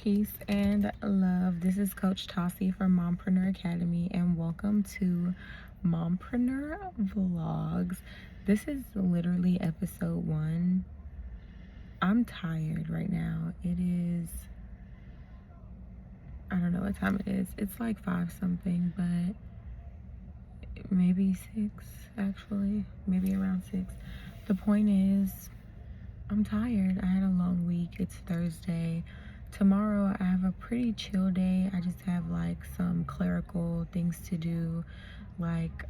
Peace and love. This is Coach Tossie from Mompreneur Academy, and welcome to Mompreneur Vlogs. This is literally episode 1. I'm tired right now. It is, I don't know what time it is. It's like 5 something, but maybe 6 actually. Maybe around 6. The point is, I'm tired. I had a long week. It's Thursday. Tomorrow I have a pretty chill day. I just have like some clerical things to do, like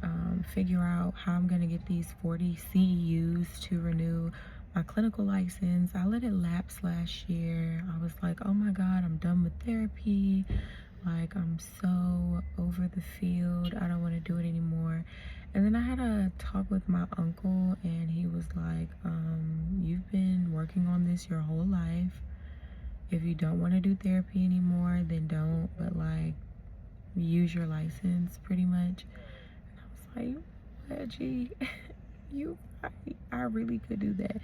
figure out how I'm gonna get these 40 CEUs to renew my clinical license. I let it lapse last year. I was like, oh my God, I'm done with therapy. Like, I'm so over the field. I don't want to do it anymore. And then I had a talk with my uncle, and he was like, you've been working on this your whole life. If you don't want to do therapy anymore, then don't, but like, use your license pretty much. And I was like, what, G? You right. I really could do that.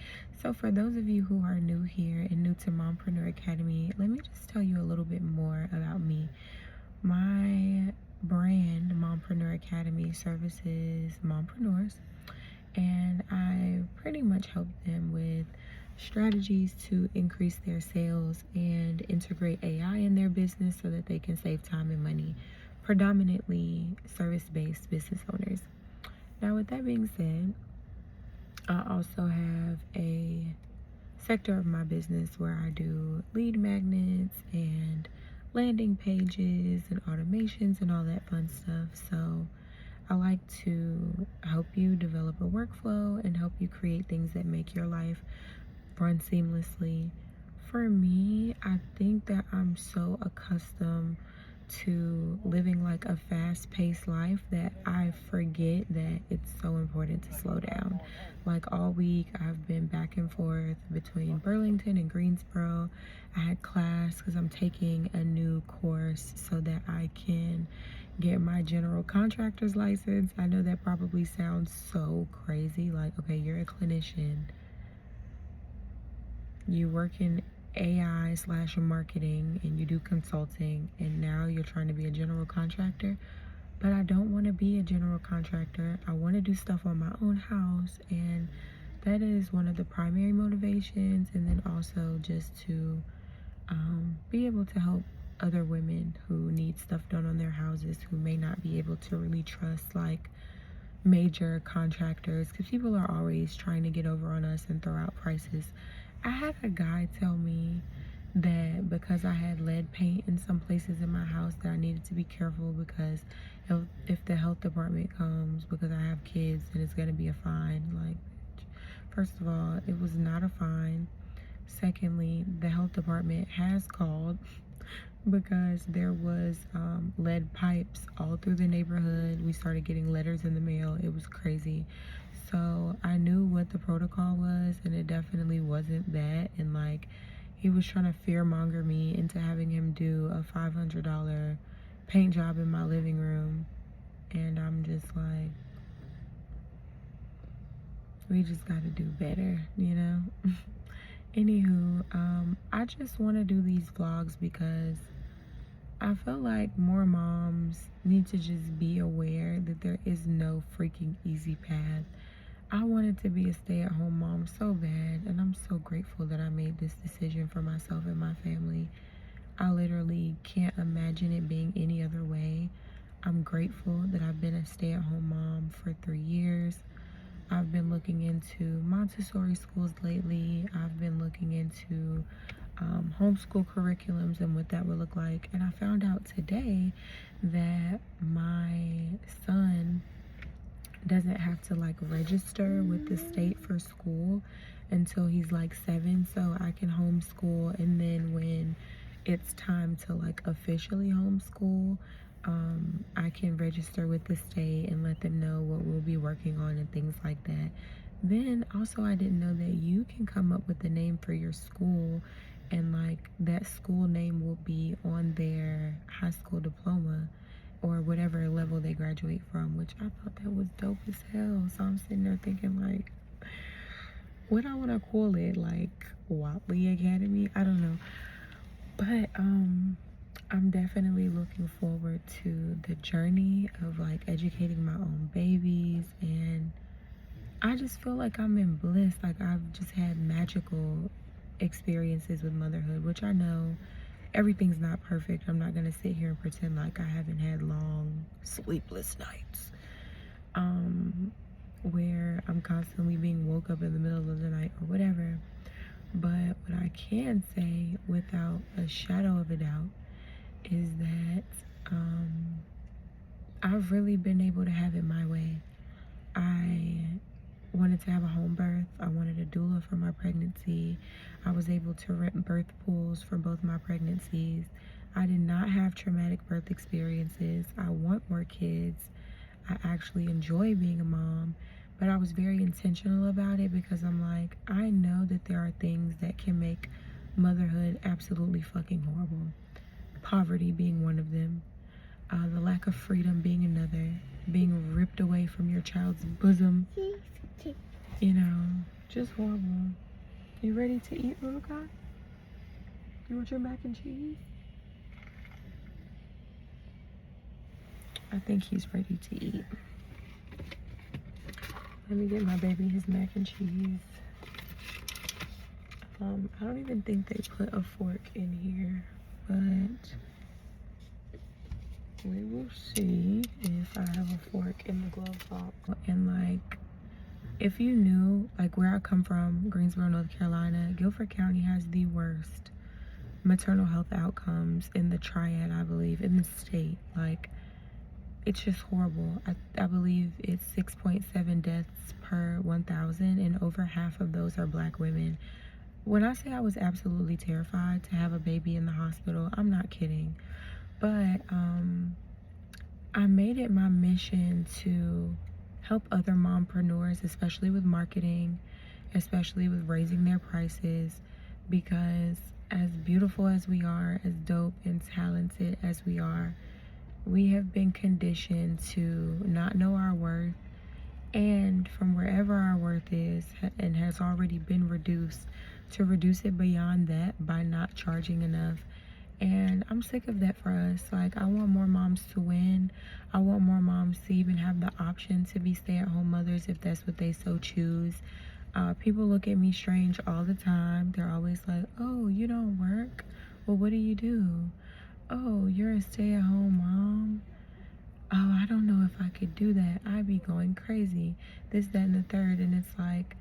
So for those of you who are new here and new to Mompreneur Academy, let me just tell you a little bit more about me. My brand, Mompreneur Academy, services mompreneurs, and I pretty much help them with strategies to increase their sales and integrate AI in their business so that they can save time and money, predominantly service-based business owners. Now, with that being said, I also have a sector of my business where I do lead magnets and landing pages and automations and all that fun stuff. So I like to help you develop a workflow and help you create things that make your life run seamlessly. For me, I think that I'm so accustomed to living like a fast-paced life that I forget that it's so important to slow down. Like all week I've been back and forth between Burlington and Greensboro. I had class because I'm taking a new course so that I can get my general contractor's license. I know that probably sounds so crazy, like, okay, you're a clinician, you work in AI/marketing, and you do consulting, and now you're trying to be a general contractor. But I don't want to be a general contractor. I want to do stuff on my own house, and that is one of the primary motivations. And then also just to be able to help other women who need stuff done on their houses, who may not be able to really trust like major contractors, because people are always trying to get over on us and throw out prices. I had a guy tell me that because I had lead paint in some places in my house that I needed to be careful because if the health department comes, because I have kids, and it's gonna be a fine. Like, first of all, it was not a fine. Secondly, the health department has called because there was lead pipes all through the neighborhood. We started getting letters in the mail. It was crazy. So I knew what the protocol was, and it definitely wasn't that. And like, he was trying to fearmonger me into having him do a $500 paint job in my living room. And I'm just like, we just got to do better, you know? Anywho, I just want to do these vlogs because I feel like more moms need to just be aware that there is no freaking easy path. I wanted to be a stay-at-home mom so bad, and I'm so grateful that I made this decision for myself and my family. I literally can't imagine it being any other way. I'm grateful that I've been a stay-at-home mom for 3 years. I've been looking into Montessori schools lately. I've been looking into homeschool curriculums and what that would look like. And I found out today that my son doesn't have to like register with the state for school until he's like 7, so I can homeschool. And then when it's time to like officially homeschool, I can register with the state and let them know what we'll be working on and things like that. Then also, I didn't know that you can come up with a name for your school, and like that school name will be on their high school diploma or whatever level they graduate from, which I thought that was dope as hell. So I'm sitting there thinking like, what I want to call it, like Watley Academy, I don't know. But I'm definitely looking forward to the journey of like educating my own babies, and I just feel like I'm in bliss. Like I've just had magical experiences with motherhood, which I know everything's not perfect. I'm not gonna sit here and pretend like I haven't had long sleepless nights where I'm constantly being woke up in the middle of the night or whatever. But what I can say without a shadow of a doubt is that I've really been able to have it my way. I wanted to have a home birth. I wanted a doula for my pregnancy. I was able to rent birth pools for both my pregnancies. I did not have traumatic birth experiences. I want more kids. I actually enjoy being a mom, but I was very intentional about it because I'm like, I know that there are things that can make motherhood absolutely fucking horrible. Poverty being one of them, the lack of freedom being another, being ripped away from your child's bosom, you know, just horrible. You ready to eat, little guy? You want your mac and cheese? I think he's ready to eat. Let me get my baby his mac and cheese. I don't even think they put a fork in here, but we will see if I have a fork in the glove box. And like, if you knew, like where I come from, Greensboro, North Carolina, Guilford County has the worst maternal health outcomes in the triad, I believe, in the state. Like, it's just horrible. I believe it's 6.7 deaths per 1,000, and over half of those are Black women. When I say I was absolutely terrified to have a baby in the hospital, I'm not kidding. But I made it my mission to help other mompreneurs, especially with marketing, especially with raising their prices, because as beautiful as we are, as dope and talented as we are, we have been conditioned to not know our worth, and from wherever our worth is and has already been reduced, to reduce it beyond that by not charging enough. And I'm sick of that for us. Like, I want more moms to win. I want more moms to even have the option to be stay-at-home mothers if that's what they so choose. People look at me strange all the time. They're always like, oh, you don't work? Well, what do you do? Oh, you're a stay-at-home mom? Oh, I don't know if I could do that. I'd be going crazy. This, that, and the third. And it's like,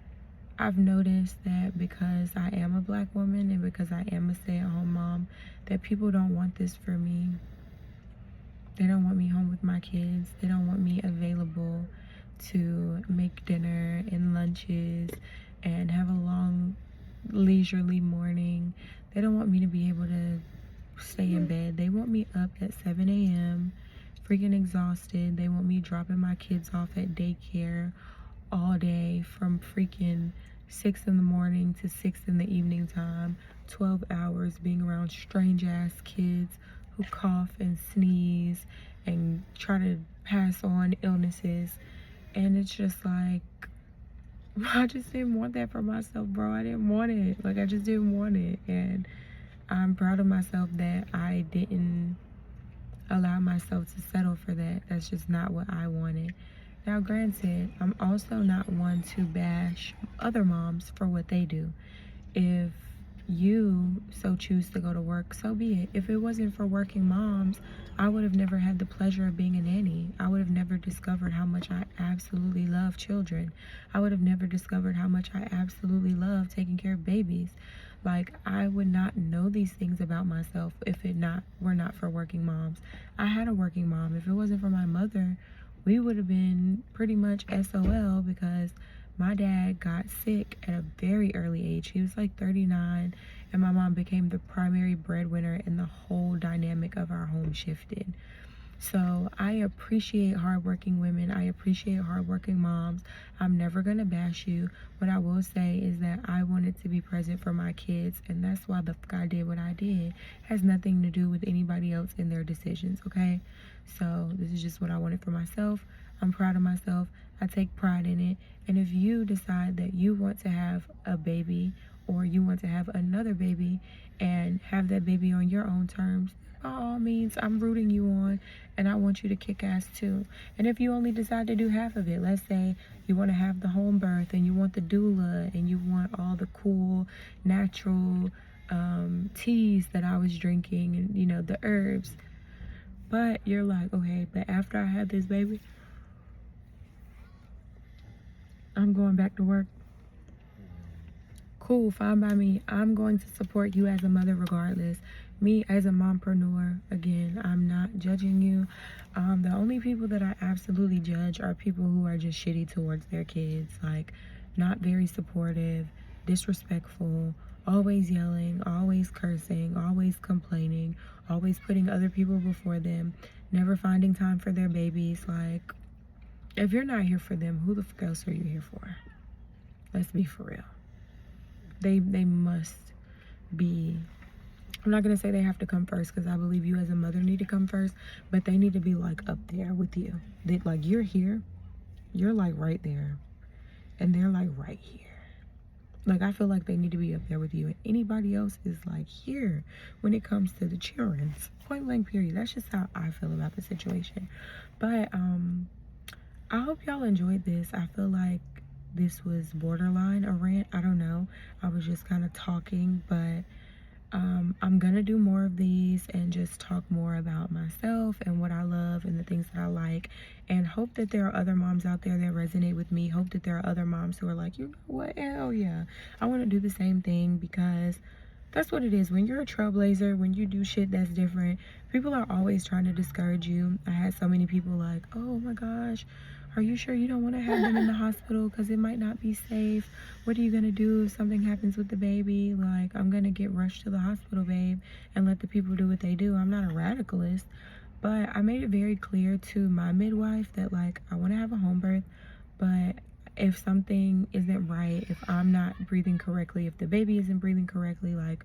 I've noticed that because I am a Black woman and because I am a stay-at-home mom, that people don't want this for me. They don't want me home with my kids. They don't want me available to make dinner and lunches and have a long, leisurely morning. They don't want me to be able to stay in bed. They want me up at 7 a.m., freaking exhausted. They want me dropping my kids off at daycare all day from freaking 6 in the morning to 6 in the evening time, 12 hours being around strange ass kids who cough and sneeze and try to pass on illnesses. And it's just like, I just didn't want that for myself, bro. I didn't want it. Like, I just didn't want it. And I'm proud of myself that I didn't allow myself to settle for that. That's just not what I wanted. Now, granted, I'm also not one to bash other moms for what they do. If you so choose to go to work, so be it. If it wasn't for working moms, I would have never had the pleasure of being a nanny. I would have never discovered how much I absolutely love children. I would have never discovered how much I absolutely love taking care of babies. Like, I would not know these things about myself if it were not for working moms. I had a working mom. If it wasn't for my mother, we would have been pretty much SOL, because my dad got sick at a very early age. He was like 39, and my mom became the primary breadwinner, and the whole dynamic of our home shifted. So I appreciate hardworking women. I appreciate hardworking moms. I'm never gonna bash you. What I will say is that I wanted to be present for my kids, and that's why the fuck I did what I did. It has nothing to do with anybody else and their decisions, okay? So this is just what I wanted for myself. I'm proud of myself. I take pride in it. And if you decide that you want to have a baby, or you want to have another baby and have that baby on your own terms, by all means, I'm rooting you on, and I want you to kick ass too. And if you only decide to do half of it, let's say you want to have the home birth and you want the doula and you want all the cool natural teas that I was drinking and, you know, the herbs. But you're like, okay, but after I have this baby, I'm going back to work. Cool, fine by me. I'm going to support you as a mother regardless. Me as a mompreneur, again, I'm not judging you. The only people that I absolutely judge are people who are just shitty towards their kids, like not very supportive, disrespectful, always yelling, always cursing, always complaining, always putting other people before them, never finding time for their babies. Like, if you're not here for them, who the fuck else are you here for? Let's be for real. They must be, I'm not gonna say they have to come first, because I believe you as a mother need to come first, but they need to be like up there with you. Like, you're here, you're like right there, and they're like right here. Like, I feel like they need to be up there with you, and anybody else is like here when it comes to the children's, point blank period. That's just how I feel about the situation. But I hope y'all enjoyed this. I feel like this was borderline a rant. I don't know. I was just kind of talking, but I'm gonna do more of these and just talk more about myself and what I love and the things that I like, and hope that there are other moms out there that resonate with me. Hope that there are other moms who are like, you know what, hell yeah, I want to do the same thing, because that's what it is. When you're a trailblazer, when you do shit that's different, people are always trying to discourage you. I had so many people like, oh my gosh, are you sure you don't want to have them in the hospital because it might not be safe? What are you going to do if something happens with the baby? Like, I'm going to get rushed to the hospital, babe, and let the people do what they do. I'm not a radicalist, but I made it very clear to my midwife that, like, I want to have a home birth, but if something isn't right, if I'm not breathing correctly, if the baby isn't breathing correctly, like,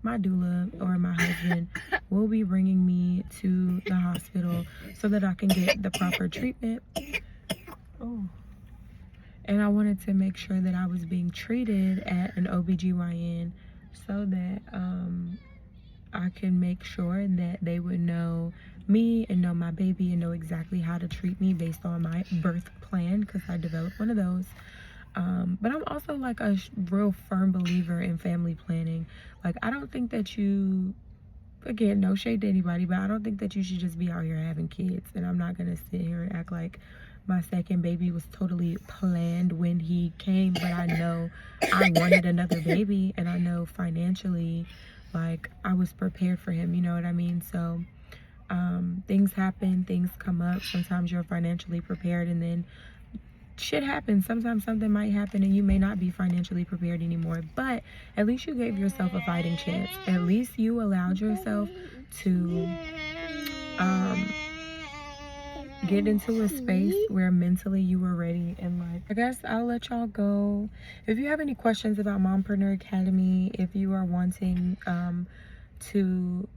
my doula or my husband will be bringing me to the hospital so that I can get the proper treatment. Oh. And I wanted to make sure that I was being treated at an OBGYN so that I can make sure that they would know me and know my baby and know exactly how to treat me based on my birth plan, because I developed one of those. But I'm also like a real firm believer in family planning. Like, I don't think that you, again, no shade to anybody, but I don't think that you should just be out here having kids. And I'm not gonna sit here and act like my second baby was totally planned when he came, but I know I wanted another baby, and I know financially, like, I was prepared for him, you know what I mean? So things happen, things come up. Sometimes you're financially prepared, and then shit happens. Sometimes something might happen and you may not be financially prepared anymore, but at least you gave yourself a fighting chance. At least you allowed yourself to get into a space where mentally you were ready. And like, I guess I'll let y'all go. If you have any questions about Mompreneur Academy, if you are wanting to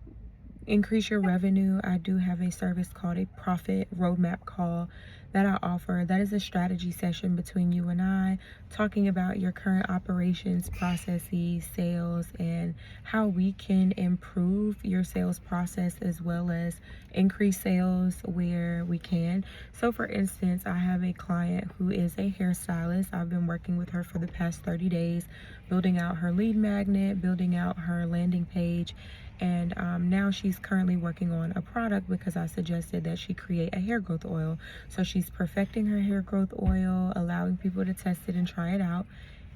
increase your revenue, I do have a service called a profit roadmap call that I offer. That is a strategy session between you and I, talking about your current operations, processes, sales, and how we can improve your sales process as well as increase sales where we can. So for instance, I have a client who is a hairstylist. I've been working with her for the past 30 days, building out her lead magnet, building out her landing page, and now she's currently working on a product because I suggested that she create a hair growth oil. So she's perfecting her hair growth oil, allowing people to test it and try it out.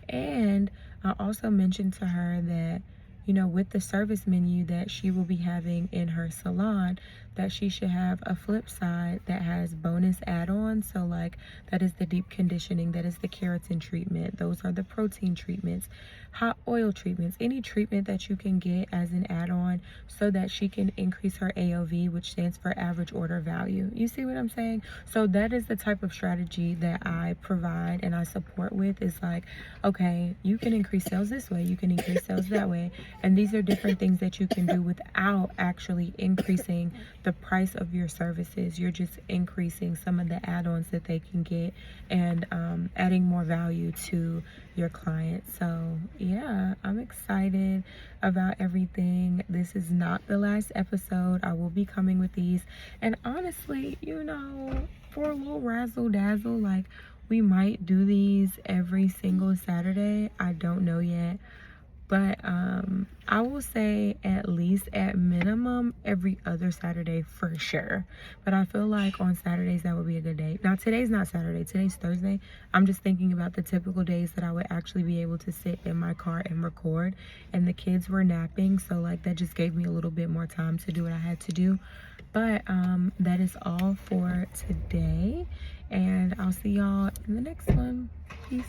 And I also mentioned to her that, you know, with the service menu that she will be having in her salon, that she should have a flip side that has bonus add-ons. So like, that is the deep conditioning, that is the keratin treatment, those are the protein treatments, hot oil treatments, any treatment that you can get as an add-on so that she can increase her AOV, which stands for average order value. You see what I'm saying? So that is the type of strategy that I provide and I support with. Is like, okay, you can increase sales this way, you can increase sales that way, And these are different things that you can do without actually increasing the price of your services. You're just increasing some of the add-ons that they can get, and adding more value to your clients. So yeah, I'm excited about everything. This is not the last episode. I will be coming with these, and honestly, you know, for a little razzle dazzle, like, we might do these every single Saturday. I don't know yet, but I will say at least, at minimum, every other Saturday for sure. But I feel like on Saturdays that would be a good day. Now, today's not Saturday, today's Thursday. I'm just thinking about the typical days that I would actually be able to sit in my car and record, and the kids were napping, so like that just gave me a little bit more time to do what I had to do. But that is all for today, and I'll see y'all in the next one. Peace.